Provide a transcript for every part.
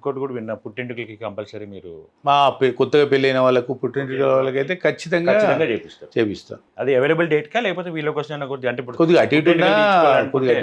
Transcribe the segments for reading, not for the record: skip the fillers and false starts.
ఇంకోటి కూడా విన్నా, పుట్టింటికి కంపల్సరీ మీరు కొత్తగా పెళ్ళైన వాళ్ళకు పుట్టింటి వాళ్ళకైతే ఖచ్చితంగా చేపిస్తారు. చేపిస్తాం. అది అవైలబుల్ డేట్ కా లేకపోతే వీళ్ళ కోసం కొద్దిగా అంటే ఇప్పుడు కొద్దిగా అటు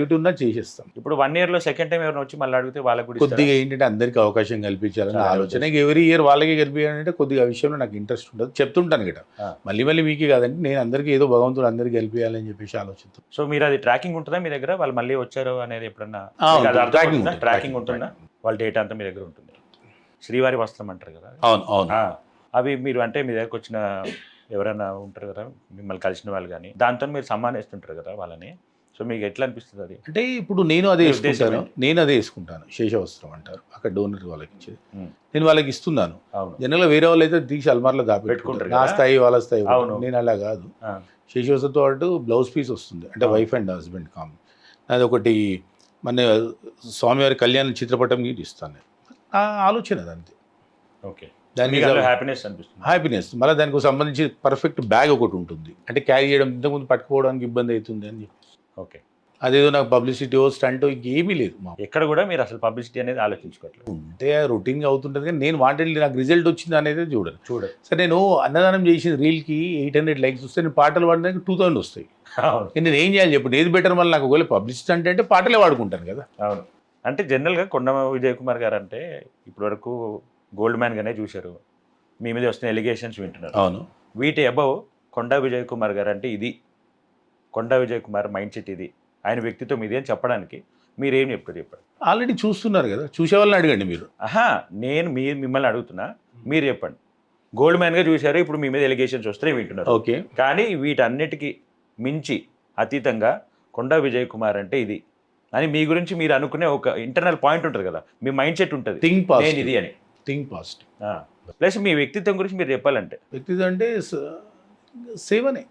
ఇటు ఉన్నా చేసేస్తాం. ఇప్పుడు 1 year లో సెకండ్ టైం ఎవరైనా వచ్చి మళ్ళీ అడిగితే వాళ్ళకి కూడా కొద్దిగా ఏంటంటే అందరికీ అవకాశం కల్పించాలని ఆలోచన. ఎవ్రీ ఇయర్ వాళ్ళకి గెలిపించాలంటే కొద్దిగా విషయంలో నాకు ఇంట్రెస్ట్ ఉంటుంది, చెప్తుంటాను గిట. మళ్ళీ మీకే కాదండి, నేను అందరికీ ఏదో భగవంతుడు అందరికీ గెలిపించాలని చెప్పేసి ఆలోచిస్తాను. సో మీరు అది ట్రాకింగ్ ఉంటుందా మీ దగ్గర, వాళ్ళు మళ్ళీ వచ్చారు అనేది ఎప్పుడన్నా ట్రాకింగ్ ఉంటుందా? వాళ్ళ డేటా అంతా మీ దగ్గర ఉంటుంది. శ్రీవారి వస్త్రం అంటారు కదా. అవును. అవి మీరు అంటే మీ దగ్గరకు వచ్చిన ఎవరైనా ఉంటారు కదా, మిమ్మల్ని కలిసిన వాళ్ళు కానీ దాంతో మీరు సమ్మానిస్తుంటారు కదా వాళ్ళని. సో మీకు ఎట్లా అనిపిస్తుంది అది? అంటే ఇప్పుడు నేను అదే వేసుకుంటాను. శేషవస్త్రం అంటారు అక్కడ డోనర్ వాళ్ళకి ఇచ్చేది, నేను వాళ్ళకి ఇస్తున్నాను. జనరల్గా వేరే వాళ్ళు అయితే తీసి అల్మార్లో దాపెట్టుకుంటారు, నా స్థాయి వాళ్ళ స్థాయి. నేను అలా కాదు. శేషవస్త్రంతో పాటు బ్లౌజ్ పీస్ వస్తుంది, అంటే వైఫ్ అండ్ హస్బెండ్ కామన్. అది ఒకటి మన స్వామివారి కళ్యాణ చిత్రపటం గీటి ఇస్తాను. ఆలోచన అంతే. ఓకే, దానికి హ్యాపీనెస్ అనిపిస్తుంది. హ్యాపీనెస్. మళ్ళీ దానికి సంబంధించి పర్ఫెక్ట్ బ్యాగ్ ఒకటి ఉంటుంది, అంటే క్యారీ చేయడం ఇంతకుముందు పట్టుకోవడానికి ఇబ్బంది అవుతుంది అని చెప్పి. ఓకే, అదేదో నాకు పబ్లిసిటీ స్టంట్ ఇంకేమీ లేదు. ఎక్కడ కూడా మీరు అసలు పబ్లిసిటీ అనేది ఆలోచించుకోవట్లేదు. ఉంటే రొటీన్గా అవుతుంటుంది, కానీ నేను వాంటెడ్ నాకు రిజల్ట్ వచ్చింది అనేది చూడదు. సరే, నేను అన్నదానం చేసిన రీల్కి 800 likes వస్తే నేను పాటలు పాడడానికి 2000 వస్తాయి. నేను ఏం చేయాలి చెప్పండి? ఏది బెటర్? మళ్ళీ నాకు ఒకవేళ పబ్లిసిటీ అంటే పాటలే వాడుకుంటాను కదా. అవును. అంటే జనరల్గా కొండ విజయ్ కుమార్ గారు అంటే ఇప్పటివరకు గోల్డ్ మ్యాన్గానే చూశారు, మీ మీద వస్తున్న ఎలిగేషన్స్ వింటున్నారు. అవును. వీటి అబవ్ కొండ విజయ్ కుమార్ గారు అంటే ఇది, కొండ విజయ్ కుమార్ మైండ్ సెట్ ఇది, ఆయన వ్యక్తిత్వం ఇది అని చెప్పడానికి మీరేం చెప్తారు? చెప్పండి. ఆల్రెడీ చూస్తున్నారు కదా, చూసే వాళ్ళని అడగండి మీరు. నేను మిమ్మల్ని అడుగుతున్నా, మీరు చెప్పండి. గోల్డ్ మ్యాన్గా చూశారు, ఇప్పుడు మీ మీద ఎలిగేషన్స్ వస్తున్నాయి వింటున్నారు. ఓకే, కానీ వీటన్నిటికీ మించి అతీతంగా కొండ విజయ్ కుమార్ అంటే ఇది అని మీ గురించి మీరు అనుకునే ఒక ఇంటర్నల్ పాయింట్ ఉంటుంది కదా, మీ మైండ్ సెట్ ఉంటుంది, నేను ఇది అని. Think positive. ప్లస్ మీ వ్యక్తిత్వం గురించి మీరు చెప్పాలంటే, వ్యక్తిత్వం అంటే సేవనే,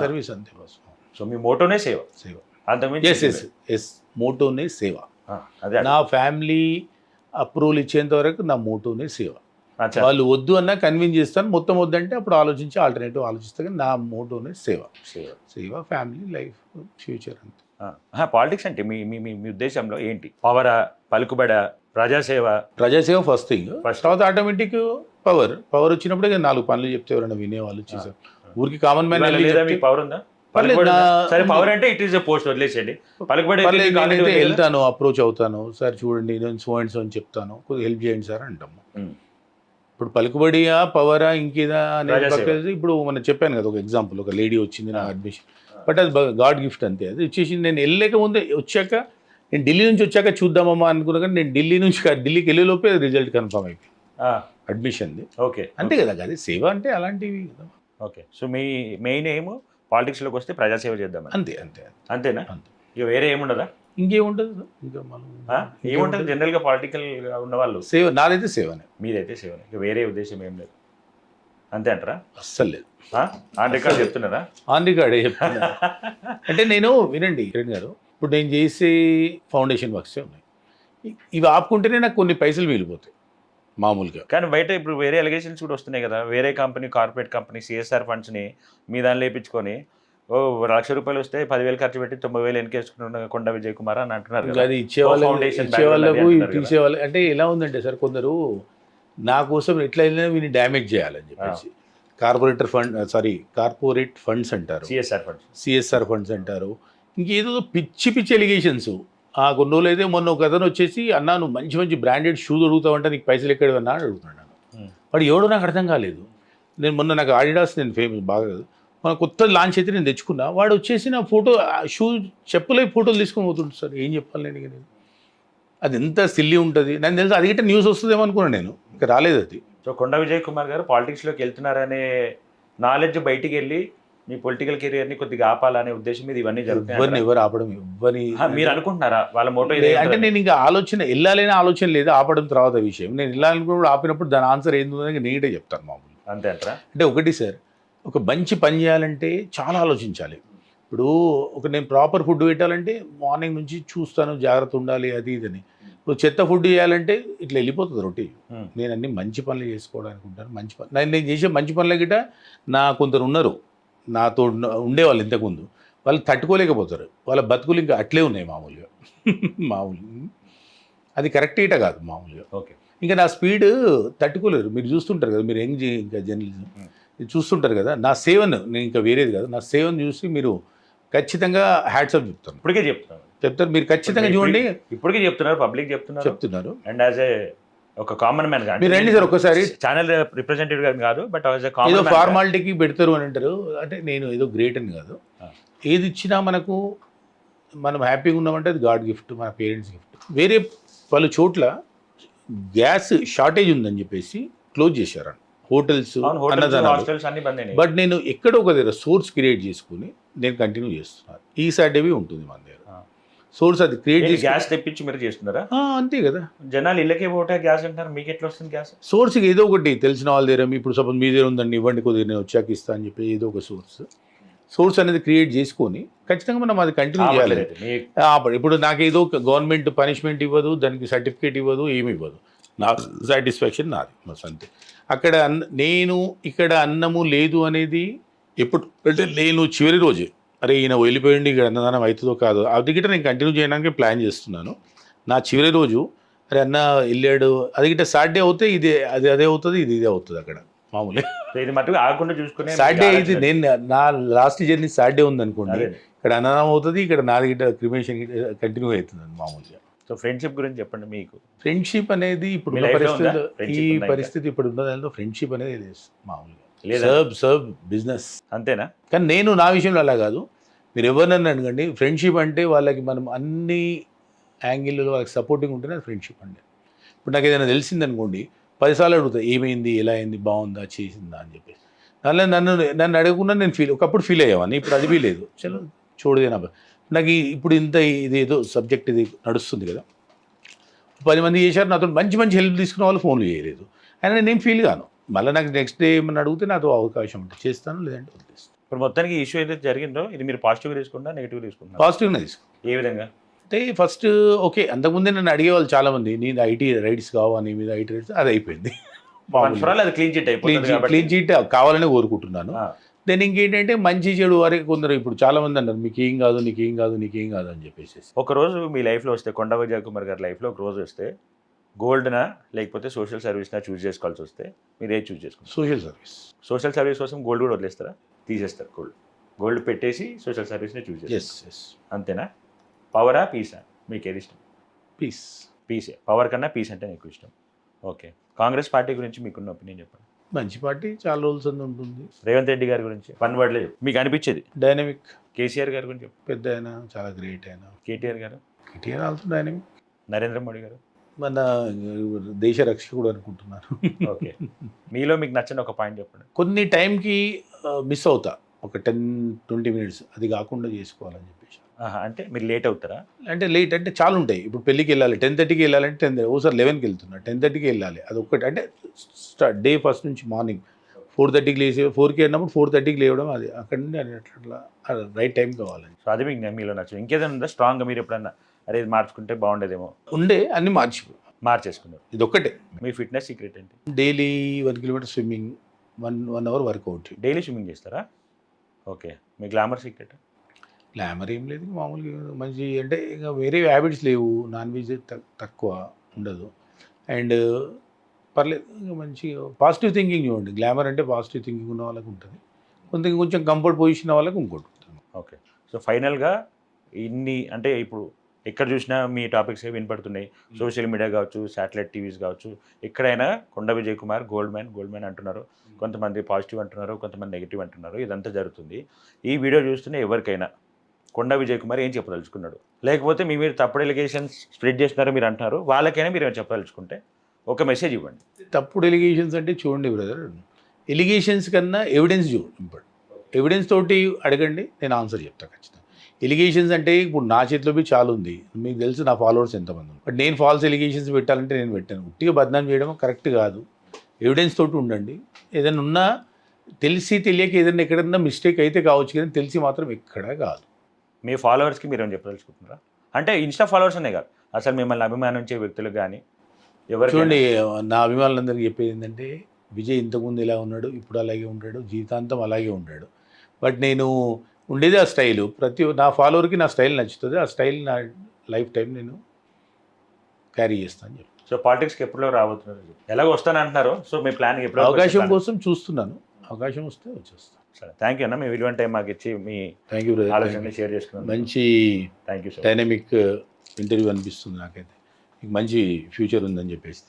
సర్వీస్ అంతే. సో మీ మోటోనే సేవ. మోటోనే సేవ. నా ఫ్యామిలీ అప్రూవల్ ఇచ్చేంత వరకు నా మోటోనే సేవ. వాళ్ళు వద్దు అన్నా కన్విన్స్ చేస్తాను, మొత్తం వద్దంటే అప్పుడు ఆలోచించి ఆల్టర్నేటివ్ ఆలోచిస్తాను, కానీ నా మోటోనే సేవ. ఫ్యామిలీ, లైఫ్, ఫ్యూచర్ అంతే. పాలిటిక్స్ అంటే మీ మీ మీ ఉద్దేశంలో ఏంటి? పవరా, పలుకుబడ, ప్రజాసేవ ఫస్ట్ థింగ్. తర్వాత ఆటోమేటిక్ పవర్ వచ్చినప్పుడే 4 పనులు చెప్తే ఎవరైనా వినేవాళ్ళు చేశారు. ఊరికి కామన్ మ్యాన్ పవర్ ఉందా? పవర్ అంటే ఇట్ ఈస్ ఎ పోస్ట్, వదిలేసేయండి. పలుకుబడి వెళ్తాను, అప్రోచ్ అవుతాను, సార్ చూడండి నేను సో అండ్ సో అని చెప్తాను, కొద్దిగా హెల్ప్ చేయండి సార్ అంటాము. ఇప్పుడు పలుకుబడియా, పవరా, ఇంకేదా అనేది ఇప్పుడు మనం చెప్పాను కదా, ఒక ఎగ్జాంపుల్, ఒక లేడీ వచ్చింది నా అడ్మిషన్, బట్ అది గాడ్ గిఫ్ట్ అంతే. అది వచ్చేసి నేను వెళ్ళలేక ముందే వచ్చాక, నేను ఢిల్లీ నుంచి వచ్చాక చూద్దామమ్మా అనుకున్నా, కానీ నేను ఢిల్లీకి వెళ్ళేలోపే రిజల్ట్ కన్ఫర్మ్ అయిపోయింది అడ్మిషన్ది. ఓకే, అంతే కదా, అది సేవ అంటే అలాంటివి కదా. ఓకే, సో మీ మెయిన్ ఎయిమ్ పాలిటిక్స్లోకి వస్తే ప్రజాసేవ చేద్దాం అంతేనా? ఇక వేరే ఏముండదా? ఇంకేముంటుంది? ఇంకా మనం ఏముంటుంది జనరల్గా పొలిటికల్గా ఉన్న వాళ్ళు? సేవ. నాదైతే సేవనే, మీదైతే సేవనే, ఇక వేరే ఉద్దేశం ఏం లేదు అంతే అంటారా? అస్సలు లేదు. ఆన్ రికార్డ్ చెప్తున్నారా? ఆన్ రికార్డే చెప్తున్నా. అంటే నేను వినండి కిరణ్ గారు, ఇప్పుడు నేను చేసే ఫౌండేషన్ వర్క్సే ఉన్నాయి, ఇవి ఆపుకుంటేనే నాకు కొన్ని పైసలు మిగిలిపోతాయి మామూలుగా. కానీ బయట ఇప్పుడు వేరే ఎలిగేషన్స్ కూడా వస్తున్నాయి కదా, వేరే కంపెనీ, కార్పొరేట్ కంపెనీ CSR ఫండ్స్ని మీ దాన్ని లేపించుకొని ₹1,00,000 వస్తే 10,000 ఖర్చు పెట్టి 90,000 వెనకేసుకున్న కొండ విజయ్ కుమార్ అని అంటున్నారు. అది ఇచ్చేవాళ్ళకు తీసేవాళ్ళు. అంటే ఎలా ఉందంటే సార్, కొందరు నా కోసం ఎట్లయినా వీని డ్యామేజ్ చేయాలని చెప్పేసి కార్పొరేట్ ఫండ్స్ అంటారు, CSR ఫండ్స్ అంటారు, ఇంకేదో పిచ్చి ఎలిగేషన్స్. కొన్ని రోజులు అయితే మొన్న ఒక అతను వచ్చేసి, అన్నా నువ్వు మంచి బ్రాండెడ్ షూస్ అడుగుతావంటే నీకు పైసలు ఎక్కడవన్నా అని అడుగుతున్నాను. వాడు ఎవడో నాకు అర్థం కాలేదు. నేను మొన్న నాకు ఆడిడాస్, నేను ఫేమస్ బాగా మన కొత్త లాంచ్ అయితే నేను తెచ్చుకున్నా, వాడు వచ్చేసి నా ఫోటో షూ చెప్పులే ఫోటోలు తీసుకొని పోతుంటాడు. సార్ ఏం చెప్పాలి నేను? అది ఎంత సిల్లీ ఉంటుంది నాకు తెలుసు. అది గిట్ట న్యూస్ వస్తుందేమో అనుకున్నాను నేను, ఇంకా రాలేదు అది. సో కొండ విజయ్ కుమార్ గారు పాలిటిక్స్లోకి వెళ్తున్నారనే నాలెడ్జ్ బయటికి వెళ్ళి మీ పొలిటికల్ కెరియర్ని కొద్దిగా ఆపాలనే ఉద్దేశం మీద ఇవన్నీ జరుగుతాయి. ఎవరు ఆపడం, మీరు అనుకుంటున్నారా వాళ్ళ మోటో? అంటే నేను ఇంకా వెళ్ళాలనే ఆలోచన లేదు, ఆపడం తర్వాత విషయం. నేను వెళ్ళాలనుకున్నప్పుడు ఆపినప్పుడు దాని ఆన్సర్ ఏందో నీటే చెప్తాను మామూలు. అంతే అంటారా? అంటే ఒకటి సార్, ఒక మంచి పని చేయాలంటే చాలా ఆలోచించాలి. ఇప్పుడు నేను ప్రాపర్ ఫుడ్ పెట్టాలంటే మార్నింగ్ నుంచి చూస్తాను, జాగ్రత్త ఉండాలి, అది ఇదని. ఇప్పుడు చెత్త ఫుడ్ చేయాలంటే ఇట్లా వెళ్ళిపోతుంది రొటీన్. నేను అన్ని మంచి పనులు చేసుకోవడానికి ఉంటాను. మంచి పని నేను చేసే మంచి పనుల గిట్ట కొందరు ఉన్నారు నాతో ఉండేవాళ్ళు ఇంతకుముందు, వాళ్ళు తట్టుకోలేకపోతారు, వాళ్ళ బతుకులు ఇంకా అట్లే ఉన్నాయి మామూలుగా. అది కరెక్ట్ ఈట కాదు మామూలుగా. ఓకే. ఇంకా నా స్పీడ్ తట్టుకోలేరు. మీరు చూస్తుంటారు కదా, మీరు యంగ్ ఇంకా జర్నలిజం చూస్తుంటారు కదా, నా సేవను నేను ఇంకా వేరేది కాదు, నా సేవను చూసి మీరు ఖచ్చితంగా హ్యాట్సాప్ చెప్తాను. ఇప్పటికే చెప్తున్నారు మీరు ఖచ్చితంగా చూడండి. ఇప్పటికే చెప్తున్నారు, పబ్లిక్ చెప్తున్నారు. అండ్ యాజ్ ఏ ఒక కామన్ మ్యాన్ గా మీరు రండి సార్ ఒక్కసారి. ఛానల్ రిప్రజెంటేటివ్ గా కాదు, బట్ ఏదో ఫార్మాలిటీకి పెడతారు అని అంటారు. అంటే నేను ఏదో గ్రేట్ అని కాదు, ఏది ఇచ్చినా మనకు మనం హ్యాపీగా ఉన్నామంటే అది గాడ్ గిఫ్ట్, మన పేరెంట్స్ గిఫ్ట్. వేరే పలు చోట్ల గ్యాస్ షార్టేజ్ ఉందని చెప్పేసి క్లోజ్ చేశారు హోటల్స్, అన్నదానాలు. బట్ నేను ఎక్కడో ఒక దగ్గర సోర్స్ క్రియేట్ చేసుకుని నేను కంటిన్యూ చేస్తున్నాను. ఈ సాటర్డే ఉంటుంది మన దగ్గర సోర్స్, అది క్రియేట్ చేసి గ్యాస్ తెప్పించి మీరు చేస్తున్నారా? అంతే కదా, జనాలు ఇళ్ళకే పోతే గ్యాస్ అంటారు, మీకు ఎట్లా వస్తుంది గ్యాస్? సోర్స్కి ఏదో ఒకటి తెలిసిన వాళ్ళ దగ్గర, ఇప్పుడు సపోజ్ మీ దగ్గర ఉందండి ఇవ్వండి కొద్దిగా నేను వచ్చాక ఇస్తా అని చెప్పి ఏదో ఒక సోర్స్ అనేది క్రియేట్ చేసుకొని ఖచ్చితంగా మనం అది కంటిన్యూ చేయాలి. ఇప్పుడు నాకు ఏదో గవర్నమెంట్ పనిష్మెంట్ ఇవ్వదు, దానికి సర్టిఫికేట్ ఇవ్వదు, ఏమి ఇవ్వదు, నా సాటిస్ఫాక్షన్ నాది బస్ అంతే. అక్కడ నేను ఇక్కడ అన్నము లేదు అనేది ఎప్పుడు అంటే నేను చివరి రోజే అరే ఈయన వెళ్ళిపోయింది ఇక్కడ అన్నదానం అవుతుందో కాదో అది గిట్ట నేను కంటిన్యూ చేయడానికి ప్లాన్ చేస్తున్నాను. నా చివరి రోజు అరే అన్న వెళ్ళాడు అది గిట్ట సాటర్డే అవుతే ఇది అదే అవుతుంది, ఇది అవుతుంది అక్కడ మామూలుగా. ఇది మటుకు ఆగకుండా చూసుకునే సాటర్డే ఇది నేను నా లాస్ట్ జర్నీ సాటర్డే ఉంది అనుకోండి, ఇక్కడ అన్నదానం అవుతుంది, ఇక్కడ నాది గిట్ట క్రిమేషన్ కంటిన్యూ అవుతుంది మామూలుగా. సో ఫ్రెండ్షిప్ గురించి చెప్పండి. మీకు ఫ్రెండ్షిప్ అనేది ఇప్పుడు ఈ పరిస్థితి ఇప్పుడు ఉన్న దానిలో ఫ్రెండ్షిప్ అనేది లేదు మామూలుగా, సర్బ్ బిజినెస్ అంతేనా. కానీ నేను నా విషయంలో అలా కాదు, మీరు ఎవరినన్నా అడగండి, ఫ్రెండ్షిప్ అంటే వాళ్ళకి మనం అన్ని యాంగిల్లో వాళ్ళకి సపోర్టింగ్ ఉంటేనే అది ఫ్రెండ్షిప్ అండి. ఇప్పుడు నాకు ఏదైనా తెలిసిందనుకోండి 10 సార్లు అడుగుతా ఏమైంది, ఎలా అయింది, బాగుందా, చేసిందా అని చెప్పేసి. దానిలో నన్ను అడగకుండా నేను ఒకప్పుడు ఫీల్ అయ్యేవాడిని, ఇప్పుడు అది లేదు. చలో చూడదేనా నాకు ఇప్పుడు ఇది ఏదో సబ్జెక్ట్ ఇది నడుస్తుంది కదా, 10 మంది చేశారు, నాతో మంచి హెల్ప్ తీసుకున్న వాళ్ళు ఫోన్లు చేయలేదు, అయినా నేనేం ఫీల్ కాను. మళ్ళీ నాకు నెక్స్ట్ డే ఏమన్నా అడిగితే నాతో అవకాశం ఉంటే చేస్తాను, లేదంటే వదిలేస్తాను. ఇప్పుడు మొత్తానికి ఇష్యూ ఏదైతే జరిగిందో ఇది మీరు పాజిటివ్గా తీసుకుంటా, నెగిటివ్గా తీసుకుంటా? పాజిటివ్గా తీసుకుంటా. ఏ విధంగా అంటే ఫస్ట్ ఓకే, అంతకుముందే నన్ను అడిగేవాళ్ళు చాలామంది, నీది ఐటీ రైట్స్ కావా, నీ మీద ఐటీ రైట్స్, అది అయిపోయింది. అది క్లీన్ చీట్ కావాలని కోరుకుంటున్నాను. దెన్ ఇంకేంటంటే మంచి చెడు వారికి కొందరు ఇప్పుడు చాలామంది అన్నారు నీకేం కాదు అని చెప్పేసి. ఒకరోజు మీ లైఫ్లో వస్తే, కొండ విజయ్ కుమార్ గారి లైఫ్లో ఒక రోజు వస్తే గోల్డ్నా లేకపోతే సోషల్ సర్వీస్నా చూస్ చేసుకోవాల్సి వస్తే మీరు ఏది చూస్ చేసుకుంటారు? సోషల్ సర్వీస్ కోసం గోల్డ్ కూడా వదిలేస్తారా? తీసేస్తారు గోల్డ్ పెట్టేసి సోషల్ సర్వీస్ని చూస్ చేస్తారు అంతేనా? పవరా పీసా మీకు ఏది ఇష్టం? పీసే. పవర్ కన్నా పీస్ అంటే మీకు ఇష్టం. ఓకే. కాంగ్రెస్ పార్టీ గురించి మీకున్న ఒపీనియన్ చెప్పండి. మంచి పార్టీ, చాలా రోజులు సంది ఉంటుంది. రేవంత్ రెడ్డి గారి గురించి వన్ వర్డ్లో మీకు అనిపించేది? డైనమిక్. కేసీఆర్ గారి గురించి పెద్ద ఆయన, చాలా గ్రేట్ ఆయన. కేటీఆర్ గారు ఆల్సో డైనమిక్. నరేంద్ర మోడీ గారు మన దేశ రక్షకుడు అనుకుంటున్నారు. ఓకే. మీలో మీకు నచ్చని ఒక పాయింట్ చెప్పండి. కొన్ని టైంకి మిస్ అవుతా, ఒక 10-20 మినిట్స్ అది కాకుండా చేసుకోవాలని చెప్పేసి. అంటే మీరు లేట్ అవుతారా? అంటే లేట్ అంటే చాలా ఉంటాయి. ఇప్పుడు పెళ్ళికి వెళ్ళాలి 10:30కి వెళ్ళాలంటే 10 ఓసారి 11కి వెళ్తున్నా, 10:30కి వెళ్ళాలి. అది ఒక్కటి అంటే డే ఫస్ట్ నుంచి మార్నింగ్ 4:30కి లేచి 4కి వెళ్ళినప్పుడు 4:30కి లేవడం, అది అక్కడ నుండి అట్లా రైట్ టైం కావాలని. సో అది మీకు మీలో నచ్చదు. ఇంకేదైనా ఉందా స్ట్రాంగ్గా మీరు ఎప్పుడన్నా అరే ఇది మార్చుకుంటే బాగుండేదేమో? అన్ని మార్చేసుకున్నారు. ఇది ఒక్కటే. మీ ఫిట్నెస్ సీక్రెట్ ఏంటి? Daily 1 kilometre swimming, 1 hour workout. Daily swimming చేస్తారా? ఓకే. మీ గ్లామర్ సీక్రెట్? గ్లామర్ ఏం లేదు, మామూలుగా మంచి అంటే ఇంకా వేరే హ్యాబిట్స్ లేవు, నాన్ వెజ్ తక్కువ ఉండదు, అండ్ పర్లేదు ఇంకా మంచి పాజిటివ్ థింకింగ్ చూడండి. గ్లామర్ అంటే పాజిటివ్ థింకింగ్ ఉన్న వాళ్ళకి ఉంటుంది, కొంచెం కంఫర్ట్ పొజిషన్ వాళ్ళకి ఇంకోటి ఉంటుంది. ఓకే. సో ఫైనల్గా ఇన్ని అంటే ఇప్పుడు ఎక్కడ చూసినా మీ టాపిక్స్ వినపడుతున్నాయి, సోషల్ మీడియా కావచ్చు, శాటిలైట్ టీవీస్ కావచ్చు, ఎక్కడైనా కొండ విజయ్ కుమార్ గోల్డ్ మ్యాన్ అంటున్నారు, కొంతమంది పాజిటివ్ అంటున్నారు, కొంతమంది నెగిటివ్ అంటున్నారు, ఇదంతా జరుగుతుంది. ఈ వీడియో చూస్తున్న ఎవరికైనా కొండ విజయ్ కుమార్ ఏం చెప్పదలుచుకున్నాడు, లేకపోతే మీరు తప్పుడు ఎలిగేషన్స్ స్ప్రెడ్ చేస్తున్నారో మీరు అంటున్నారు, వాళ్ళకైనా మీరు ఏమైనా చెప్పదలుచుకుంటే ఒక మెసేజ్ ఇవ్వండి. తప్పుడు ఎలిగేషన్స్ అంటే చూడండి బ్రదర్, ఎలిగేషన్స్ కన్నా ఎవిడెన్స్ చూడండి. ఎవిడెన్స్ తోటి అడగండి, నేను ఆన్సర్ చెప్తాను ఖచ్చితంగా. ఎలిగేషన్స్ అంటే ఇప్పుడు నా చేతిలో చాలా ఉంది, మీకు తెలుసు నా ఫాలోవర్స్ ఎంతమంది, బట్ నేను ఫాల్స్ ఎలిగేషన్స్ పెట్టాలంటే నేను పెట్టాను. ఉట్టిగా బదనాం చేయడం కరెక్ట్ కాదు. ఎవిడెన్స్ తోటి ఉండండి. ఏదైనా ఉన్నా తెలిసి తెలియక ఏదైనా ఎక్కడన్నా మిస్టేక్ అయితే కావచ్చు, కానీ తెలిసి మాత్రం ఎక్కడా కాదు. మీ ఫాలోవర్స్కి మీరు ఏమైనా చెప్పదలుచుకుంటున్నారా? అంటే ఇన్స్టా ఫాలోవర్స్ అనే కాదు, అసలు మిమ్మల్ని అభిమానించే వ్యక్తులకు కానీ ఎవరు చూడండి. నా అభిమానులందరికీ చెప్పేది ఏంటంటే, విజయ్ ఇంతకుముందు ఇలా ఉన్నాడు, ఇప్పుడు అలాగే ఉంటాడు, జీవితాంతం అలాగే ఉంటాడు. బట్ నేను ఉండేది ఆ స్టైలు. నా ఫాలోవర్కి నా స్టైల్ నచ్చుతుంది, ఆ స్టైల్ నా లైఫ్ టైం నేను క్యారీ చేస్తా అని చెప్పి సో పాలిటిక్స్కి ఎప్పుడో రాబోతున్నారు, ఎలాగో వస్తానంటున్నారు, సో మీ ప్లాన్ ఎప్పుడు అవకాశం కోసం చూస్తున్నాను, అవకాశం వస్తే వచ్చేస్తాను. సరే, థ్యాంక్ యూ అన్న, మీ విలువైన టైం మాకు ఇచ్చి మీ థ్యాంక్ యూ బ్రదర్, ఆలోచనని షేర్ చేసుకున్నాను. మంచి thank you sir. Dynamic interview అనిపిస్తుంది నాకైతే, మీకు మంచి ఫ్యూచర్ ఉందని చెప్పేసి.